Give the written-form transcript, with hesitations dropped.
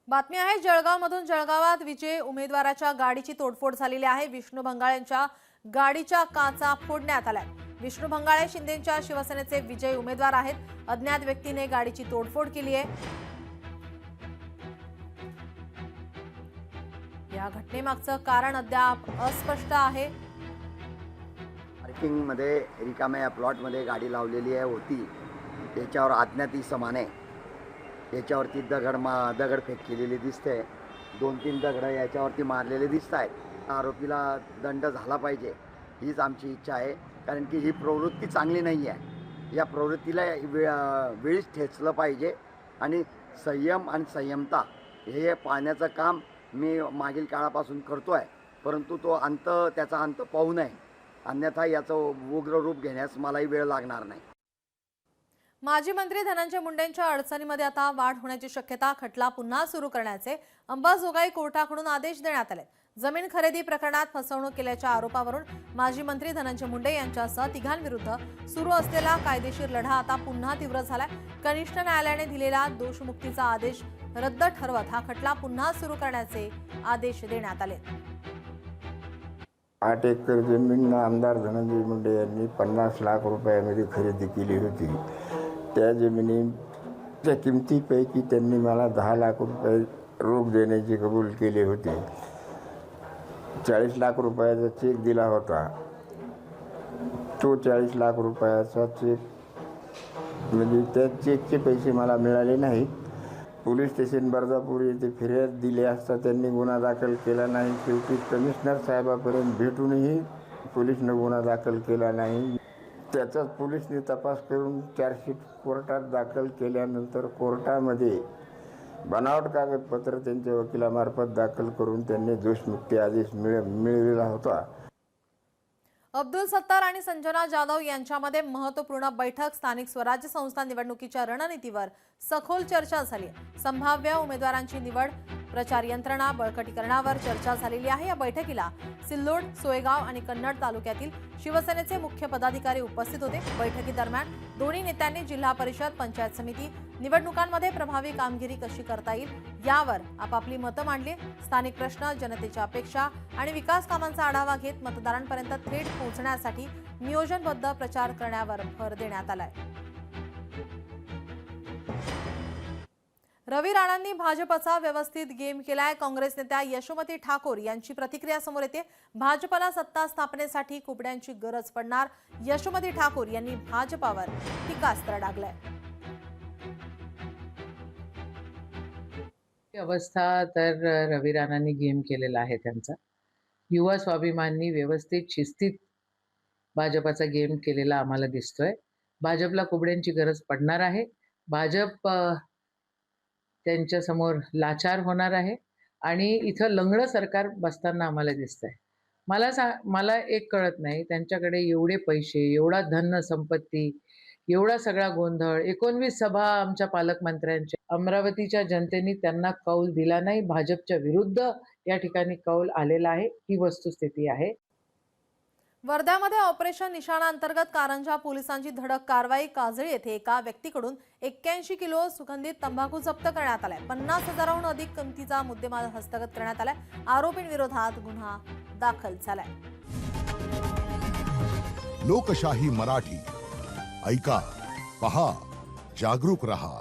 बातमी आहे जळगावमधून। जळगावात विजय उमेदवाराच्या गाडीची तोडफोड झालेली आहे। विष्णू भंगाळ यांच्या गाडीच्या काचा फोडण्यात आल्या। विष्णू भंगाळे शिंदेच्या शिवसेनेचे विजय उमेदवार आहेत। अज्ञात व्यक्तीने गाडीची तोडफोड केली आहे। या घटनेमागचं कारण अद्याप अस्पष्ट आहे। पार्किंग मध्ये रिकाम्या प्लॉट मध्ये गाडी लावलेली होती, त्याच्यावर अज्ञात इसमाने याच्यावरती दगडफेक केलेली दिसते। 2-3 दगड याच्यावरती मारलेले दिसत आहेत। आरोपीला दंड झाला पाहिजे हीच आमची इच्छा आहे, कारण की ही प्रवृत्ती चांगली नाही आहे। या प्रवृत्तीला वेळीच ठेचलं पाहिजे आणि संयम आणि संयमता हे पाळण्याचं काम मी मागील काळापासून करतोय, परंतु त्याचा अंत पाहू नये, अन्यथा याचं उग्र रूप घेण्यास मलाही वेळ लागणार नाही। माजी मंत्री धनंजय मुंडेंच्या अडचणीमध्ये आता वाढ होण्याची शक्यता। खटला पुन्हा सुरू करण्याचे अंबाजोगाई कोर्टाकडून आदेश देण्यात आले। जमीन खरेदी प्रकरणात फसवणूक केल्याच्या आरोपावरून माजी मंत्री धनंजय मुंडे यांच्यासह तिघांविरुद्ध सुरू असलेला कायदेशीर लढा आता पुन्हा तीव्र झालाय। कनिष्ठ न्यायालयाने दिलेला दोषमुक्तीचा आदेश रद्द ठरवत हा खटला पुन्हा सुरू करण्याचे आदेश देण्यात आले। 8 एकर जमीन आमदार धनंजय मुंडे यांनी 50 लाख रुपयामध्ये खरेदी केली होती। त्या जमिनीच्या किमतीपैकी त्यांनी मला 10 लाख रुपये रोख देण्याचे कबूल केले होते। 40 लाख रुपयाचा चेक दिला होता। तो 40 लाख रुपयाचा चेक म्हणजे त्या चेकचे पैसे मला मिळाले नाहीत। पोलीस स्टेशन बर्दापूर येथे फिर्याद दिली असता त्यांनी गुन्हा दाखल केला नाही। शेवटी कमिशनर साहेबांपर्यंत भेटूनही पोलिसने गुन्हा दाखल केला नाही। त्याचाच पोलिसने तपास करून चार्जशीट कोर्टात दाखल केल्यानंतर कोर्टामध्ये बनावट कागदपत्र त्यांच्या वकिलामार्फत दाखल करून त्यांनी दोषमुक्ती आदेश मिळविला होता। अब्दुल सत्तार आणि संजना जाधव यांच्यामध्ये महत्त्वपूर्ण बैठक। स्थानिक स्वराज्य संस्था निवडणुकीच्या रणनीतीवर सखोल चर्चा झाली। संभाव्य उमेदवारांची निवड, प्रचार यंत्रणा बळकटीकरणावर चर्चा झालेली आहे। या बैठकीला सिल्लोड, सोयगाव आणि कन्नड तालुक्यातील शिवसेनेचे मुख्य पदाधिकारी उपस्थित होते। बैठकीदरम्यान दोन्ही नेत्यांनी जिल्हा परिषद, पंचायत समिती निवडणुकांमध्ये प्रभावी कामगिरी कशी करता येईल यावर आपापली मतं मांडली। स्थानिक प्रश्न, जनतेच्या अपेक्षा आणि विकास कामांचा आढावा घेत मतदारांपर्यंत थेट पोहोचण्यासाठी नियोजनबद्ध प्रचार करण्यावर भर देण्यात आलाय। रवी राणांनी भाजपचा व्यवस्थित गेम केलाय। काँग्रेस नेत्या यशोमती ठाकूर यांची प्रतिक्रिया समोर येते। भाजपला सत्ता स्थापनेसाठी कुबड्यांची गरज पडणार, यशोमती ठाकूर यांनी भाजपावर टीकास्त्र डागलंय। अवस्था तर रवी राणांनी गेम केलेला आहे त्यांचा। युवा स्वाभिमानी व्यवस्थित शिस्तीत भाजपाचा गेम केलेला आम्हाला दिसतोय। भाजपला कुबड्यांची गरज पडणार आहे। भाजप त्यांच्या समोर लाचार होणार आहे आणि इथं लंगडं सरकार बसताना आम्हाला दिसतंय। मला एक कळत नाही, त्यांच्याकडे एवढे पैसे, एवढा धन संपत्ती, एवढा सगळा गोंधळ, 19 सभा आमच्या पालकमंत्र्यांच्या, अमरावतीच्या जनतेने त्यांना कौल दिला नाही। भाजपच्या विरुद्ध या ठिकाणी कौल आलेला आहे, ही वस्तुस्थिती आहे। वर्ध्यामध्ये ऑपरेशन निशाणा अंतर्गत कारंजा पोलिसांची धडक कारवाई। काजळी येथे एका व्यक्तीकडून 81 किलो सुगंधित तंबाखू जप्त करण्यात आलाय। 50,000हून अधिक किमतीचा मुद्देमाल हस्तगत करण्यात आलाय। आरोपींविरोधात गुन्हा दाखल झालाय। लोकशाही मराठी ऐका, पहा, जागरूक रहा।